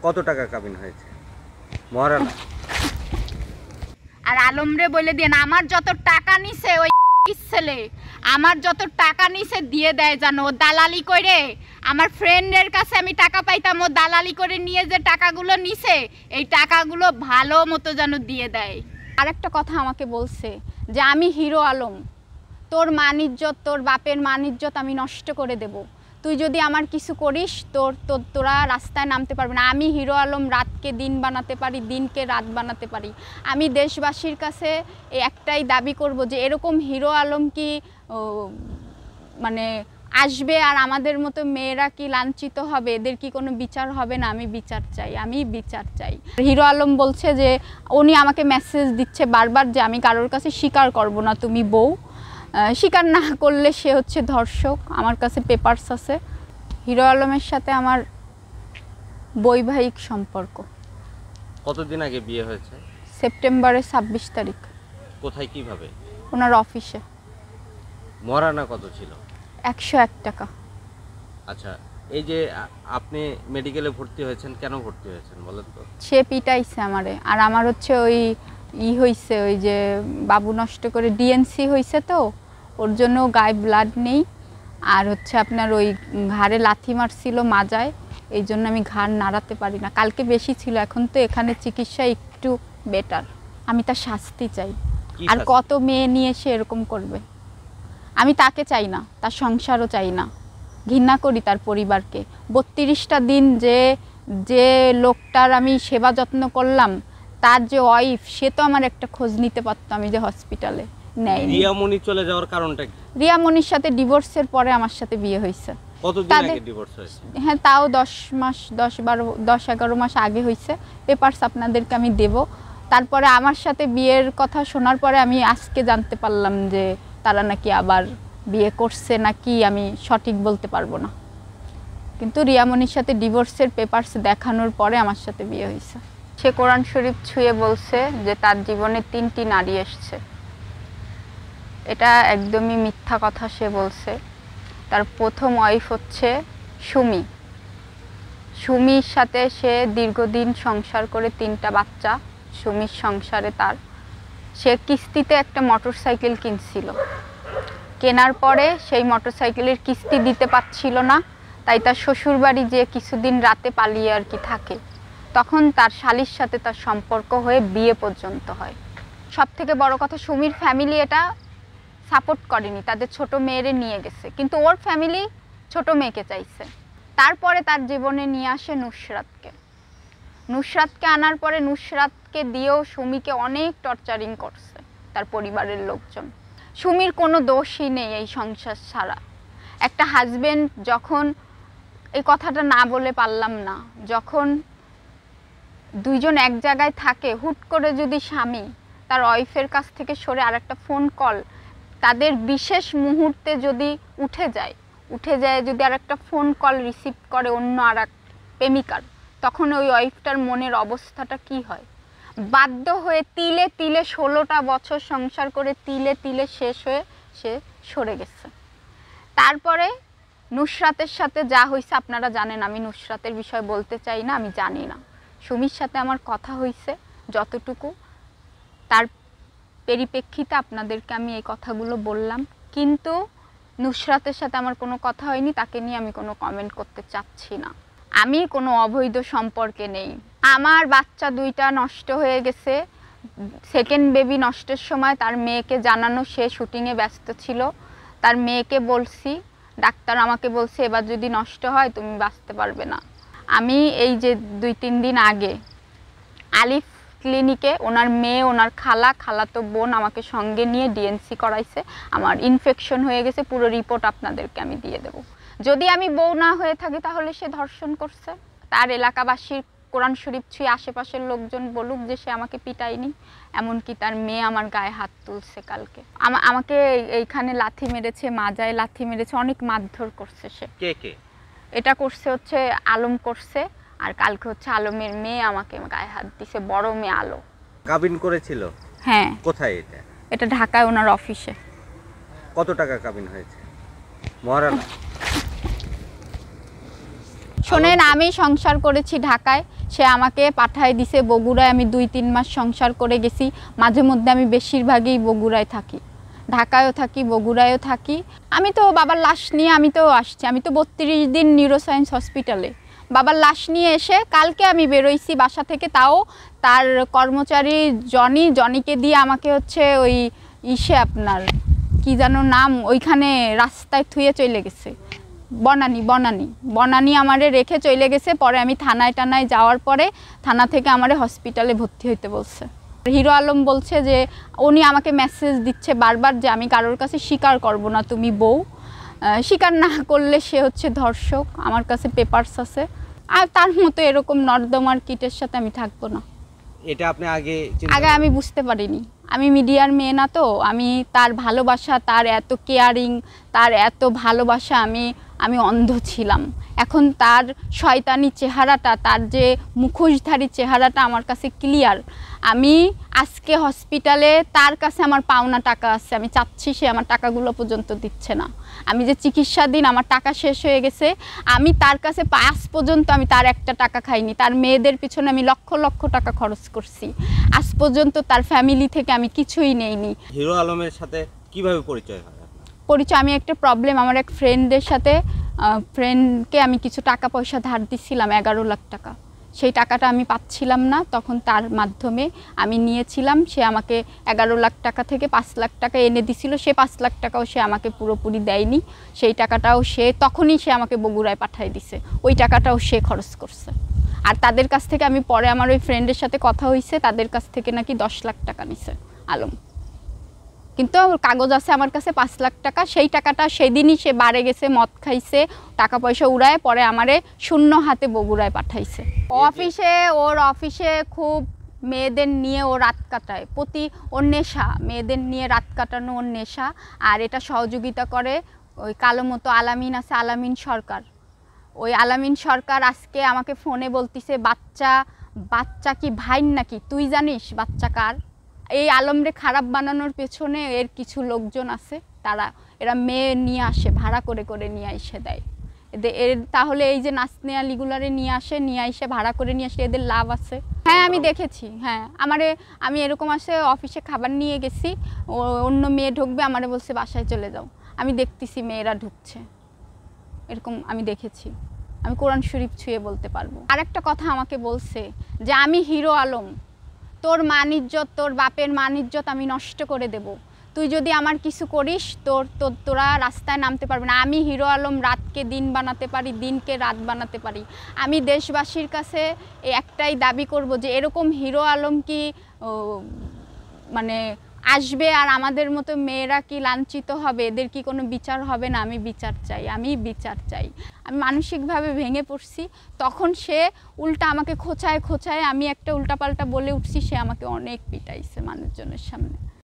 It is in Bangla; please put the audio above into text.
কত টাকা কাবিন হয়েছে মহারানা? আর আলমরে বলে দেন আমার যত টাকা নিছে ওই ছেলে আমার যত টাকা নিছে দিয়ে দেয় জানো, ও দালালি করে। আমার ফ্রেন্ডের কাছে আমি টাকা পাইতাম, ও দালালি করে নিয়ে যে টাকাগুলো নিছে এই টাকাগুলো ভালো মতো যেন দিয়ে দেয়। আরেকটা কথা আমাকে বলছে যে আমি হিরো আলম, তোর মান ইজ্জত, তোর বাপের মান ইজ্জত আমি নষ্ট করে দেব, তুই যদি আমার কিছু করিস তোরা রাস্তায় নামতে পারবে না। আমি হিরো আলম রাতকে দিন বানাতে পারি, দিনকে রাত বানাতে পারি। আমি দেশবাসীর কাছে একটাই দাবি করব যে এরকম হিরো আলম কি মানে আসবে আর আমাদের মতো মেয়েরা কি লাঞ্ছিত হবে? এদের কি কোনো বিচার হবে না? আমি বিচার চাই, আমি বিচার চাই। হিরো আলম বলছে যে উনি আমাকে মেসেজ দিচ্ছে বারবার যে আমি কারোর কাছে স্বীকার করব না তুমি বউ, স্বীকার না করলে সে হচ্ছে ধর্ষক। আমার কাছে পেপারস আছে। হিরো আলমের সাথে আমার বৈবাহিক সম্পর্ক। কতদিন আগে বিয়ে হয়েছে? সেপ্টেম্বরের 26 তারিখ। কোথায় কিভাবে? ওনার অফিসে। মহারানা কত ছিল? 101 টাকা। আচ্ছা, এই যে আপনি মেডিকেলে ভর্তি হয়েছেন, কেন ভর্তি হয়েছেন বলেন তো? সে পিটাইছে আমারে। আর আমার হচ্ছে ওই হয়েছে, ওই যে বাবু নষ্ট করে ডিএনসি হয়েছে, তো ওর জন্য গায়ে ব্লাড নেই। আর হচ্ছে আপনার ওই ঘাড়ে লাথি মারছিল মাজায়, এই জন্য আমি ঘাড় নাড়াতে পারি না। কালকে বেশি ছিল, এখন তো এখানে চিকিৎসা একটু বেটার। আমি তার শাস্তি চাই। আর কত মেয়ে নিয়ে সে এরকম করবে? আমি তাকে চাই না, তার সংসারও চাই না। ঘৃণা করি তার পরিবারকে। 32টা দিন যে লোকটার আমি সেবা যত্ন করলাম, তার যে ওয়াইফ, সে তো আমার একটা খোঁজ নিতে পারতো। আমি যে হসপিটালে নেই। রিয়ামণি চলে যাওয়ার কারণটা কি? রিয়ামণির সাথে ডিভোর্সের পরে আমার সাথে বিয়ে হয়েছে। কতদিন আগে ডিভোর্স হয়েছে? হ্যাঁ, তাও 10-11 মাস আগে হয়েছে। পেপারস আপনাদেরকে আমি দেব। তারপরে আমার সাথে বিয়ের কথা শোনার পরে আমি আজকে জানতে পারলাম যে তারা নাকি আবার বিয়ে করছে নাকি, আমি সঠিক বলতে পারবো না। কিন্তু রিয়ামণির সাথে ডিভোর্সের পেপারস দেখানোর পরে আমার সাথে বিয়ে হয়েছে। সে কোরআন শরীফ ছুঁয়ে বলছে যে তার জীবনে 3টি নারী এসছে। এটা একদমই মিথ্যা কথা সে বলছে। তার প্রথম ওয়াইফ হচ্ছে সুমি। সুমির সাথে সে দীর্ঘদিন সংসার করে 3টা বাচ্চা। সুমির সংসারে সে কিস্তিতে একটা মোটরসাইকেল কিনছিল। কেনার পরে সেই মোটরসাইকেলের কিস্তি দিতে পারছিল না, তাই তার শ্বশুরবাড়ি যে কিছুদিন রাতে পালিয়ে আর কি থাকে। তখন তার শালির সাথে তার সম্পর্ক হয়ে বিয়ে পর্যন্ত হয়। সব থেকে বড় কথা, সুমির ফ্যামিলি এটা সাপোর্ট করেনি, তাদের ছোট মেয়েরে নিয়ে গেছে, কিন্তু ওর ফ্যামিলি ছোট মেয়েকে চাইছে। তারপরে তার জীবনে নিয়ে আসে নুসরাতকে আনার পরে নুসরাতকে দিয়েও সুমিকে অনেক টর্চারিং করছে তার পরিবারের লোকজন। সুমির কোনো দোষই নেই এই সংসার ছাড়া। একটা হাজবেন্ড যখন, এই কথাটা না বলে পারলাম না, যখন দুইজন এক জায়গায় থাকে, হুট করে যদি স্বামী তার ওয়াইফের কাছ থেকে সরে আর একটা ফোন কল তাদের বিশেষ মুহূর্তে যদি উঠে যায় যদি আর একটা ফোন কল রিসিভ করে অন্য আর এক প্রেমিকার, তখন ওই ওয়াইফটার মনের অবস্থাটা কি হয়? বাধ্য হয়ে তিলে তিলে 16টা বছর সংসার করে তিলে তিলে শেষ হয়ে সে সরে গেছে। তারপরে নুসরাতের সাথে যা হয়েছে আপনারা জানেন, আমি নুসরাতের বিষয় বলতে চাই না, আমি জানি না। সুমির সাথে আমার কথা হয়েছে যতটুকু, তার পরিপ্রেক্ষিতে আপনাদেরকে আমি এই কথাগুলো বললাম। কিন্তু নুসরাতের সাথে আমার কোনো কথা হয়নি, তাকে নিয়ে আমি কোনো কমেন্ট করতে চাচ্ছি না। আমি কোনো অবৈধ সম্পর্কে নেই। আমার বাচ্চা 2টা নষ্ট হয়ে গেছে। সেকেন্ড বেবি নষ্টের সময় তার মেয়েকে জানানো, সে শুটিংয়ে ব্যস্ত ছিল। তার মেয়েকে বলছি, ডাক্তার আমাকে বলছে এবার যদি নষ্ট হয় তুমি বাঁচতে পারবে না। আমি এই যে 2-3 দিন আগে আলিফ ক্লিনিকে ওনার মেয়ে, ওনার খালাতো বোন আমাকে সঙ্গে নিয়ে ডিএনসি করাইছে। আমার ইনফেকশন হয়ে গেছে, পুরো রিপোর্ট আপনাদেরকে আমি দিয়ে দেব। যদি আমি বউ না হয়ে থাকি তাহলে সে ধর্ষণ করছে। তার এলাকাবাসীর কোরআন শরীফ ছুঁয়ে আশেপাশের লোকজন বলুক যে সে আমাকে পিটায়নি। এমনকি তার মেয়ে আমার গায়ে হাত তুলছে কালকে। আমাকে এইখানে লাথি মেরেছে, মাজায় লাথি মেরেছে, অনেক মারধর করছে সে। কে? এটা করছে হচ্ছে আলম করছে, আর কালকে হচ্ছে আলমের মেয়ে আমাকে গায়ে হাত দিছে, বড় মেয়ে আলো। কাবিন করেছিল? হ্যাঁ। কোথায় এটা? ঢাকায় ওনার অফিসে। কত টাকা কাবিন হয়েছে মহারানা? শোনেন, আমি সংসার করেছি ঢাকায়, সে আমাকে পাঠায় দিছে বগুড়ায়। আমি 2-3 মাস সংসার করে গেছি। মাঝে মধ্যে আমি বেশিরভাগই বগুড়ায় থাকি, ঢাকায়ও থাকি, বগুড়ায়ও থাকি। আমি তো বাবার লাশ নিয়ে আমি তো আসছি, আমি তো 32 দিন নিউরোসায়েন্স হসপিটালে। বাবার লাশ নিয়ে এসে কালকে আমি বেরোইছি বাসা থেকে, তাও তার কর্মচারী জনিকে দিয়ে আমাকে হচ্ছে ওই আপনার কি যেন নাম, ওইখানে রাস্তায় থুয়ে চলে গেছে। বনানী আমারে রেখে চলে গেছে। পরে আমি থানায় যাওয়ার পরে থানা থেকে আমারে হসপিটালে ভর্তি হইতে বলছে। হিরো আলম বলছে যে উনি আমাকে মেসেজ দিচ্ছে বারবার যে আমি কারোর কাছে স্বীকার করব না, তুমি বউ, স্বীকার না করলে সে হচ্ছে ধর্ষক। আমার কাছে পেপারস আছে। আর তার মতো এরকম নর্দমার কিটের সাথে আমি থাকবো না। এটা আপনি আগে আমি বুঝতে পারিনি। আমি মিডিয়ার মেয়ে না, তো আমি তার ভালোবাসা, তার এত কেয়ারিং, তার এত ভালোবাসা আমি অন্ধ ছিলাম। এখন তার শয়তানি চেহারাটা, তার যে মুখোশধারী চেহারাটা আমার কাছে ক্লিয়ার। আমি আজকে হসপিটালে তার কাছে আমার পাওনা টাকা আছে, আমি চাচ্ছি সে আমার টাকাগুলো পর্যন্ত দিচ্ছে না। আমি যে চিকিৎসাধীন, আমার টাকা শেষ হয়ে গেছে। আমি তার কাছে আজ পর্যন্ত আমি তার একটা টাকা খাইনি। তার মেয়েদের পিছনে আমি লক্ষ লক্ষ টাকা খরচ করছি। আজ পর্যন্ত তার ফ্যামিলি থেকে আমি কিছুই নেইনি। হিরো আলমের সাথে কিভাবে পরিচয় হয় আপনার? আমি একটা প্রবলেম, আমার এক ফ্রেন্ডের সাথে, ফ্রেন্ডকে আমি কিছু টাকা পয়সা ধার দিচ্ছিলাম, 11 লাখ টাকা। সেই টাকাটা আমি পাচ্ছিলাম না, তখন তার মাধ্যমে আমি নিয়েছিলাম। সে আমাকে 11 লাখ টাকা থেকে 5 লাখ টাকা এনে দিছিল। সে 5 লাখ টাকাও সে আমাকে পুরোপুরি দেয়নি। সেই টাকাটাও তখনই সে আমাকে বগুড়ায় পাঠিয়ে দিছে। ওই টাকাটাও সে খরচ করছে। আর তাদের কাছ থেকে আমি পরে আমার ওই ফ্রেন্ডের সাথে কথা হয়েছে, তাদের কাছ থেকে নাকি 10 লাখ টাকা নিছে আলম। কিন্তু কাগজ আছে আমার কাছে 5 লাখ টাকা। সেই টাকাটা সেদিনই সে বাড়ে গেছে, মদ খাইছে, টাকা পয়সা উড়ায়, পরে আমারে শূন্য হাতে বগুড়ায় পাঠাইছে। ওর অফিসে খুব মেয়েদের নিয়ে ও রাত কাটায়, ওর নেশা, মেয়েদের নিয়ে রাত কাটানো ওর নেশা। আর এটা সহযোগিতা করে ওই কালো মতো আলামিন আছে, আলামিন সরকার। ওই আলামিন সরকার আজকে আমাকে ফোনে বলতিছে, বাচ্চা কি ভাইন নাকি, তুই জানিস বাচ্চা কার? এই আলমরে খারাপ বানানোর পেছনে এর কিছু লোকজন আছে, এরা মেয়ে নিয়ে আসে, ভাড়া করে নিয়ে এসে দেয় তাহলে এই যে নাচনে আলিগুলারে নিয়ে এসে ভাড়া করে নিয়ে আসে, এদের লাভ আছে। হ্যাঁ, আমি দেখেছি। হ্যাঁ, আমি এরকম আসে অফিসে খাবার নিয়ে গেছি, অন্য মেয়ে ঢুকবে, আমারে বলছে বাসায় চলে যাও। আমি দেখতেছি মেয়েরা ঢুকছে, এরকম আমি দেখেছি। আমি কোরআন শরীফ ছুঁয়ে বলতে পারবো। আরেকটা কথা আমাকে বলছে যে আমি হিরো আলম, তোর মান ইজ্জত, তোর বাপের মান ইজ্জত আমি নষ্ট করে দেব। তুই যদি আমার কিছু করিস, তোরা রাস্তায় নামতে পারবি না। আমি হিরো আলম রাতকে দিন বানাতে পারি, দিনকে রাত বানাতে পারি। আমি দেশবাসীর কাছে একটাই দাবি করব যে এরকম হিরো আলম কি মানে আসবে, আর আমাদের মতো মেয়েরা কি লাঞ্ছিত হবে? এদের কি কোনো বিচার হবে না? আমি বিচার চাই। আমি মানসিকভাবে ভেঙে পড়ছি। তখন সে উল্টা আমাকে খোঁচায়, আমি একটা উল্টাপাল্টা বলে উঠছি, সে আমাকে অনেক পিটাইছে মানুষজনের সামনে।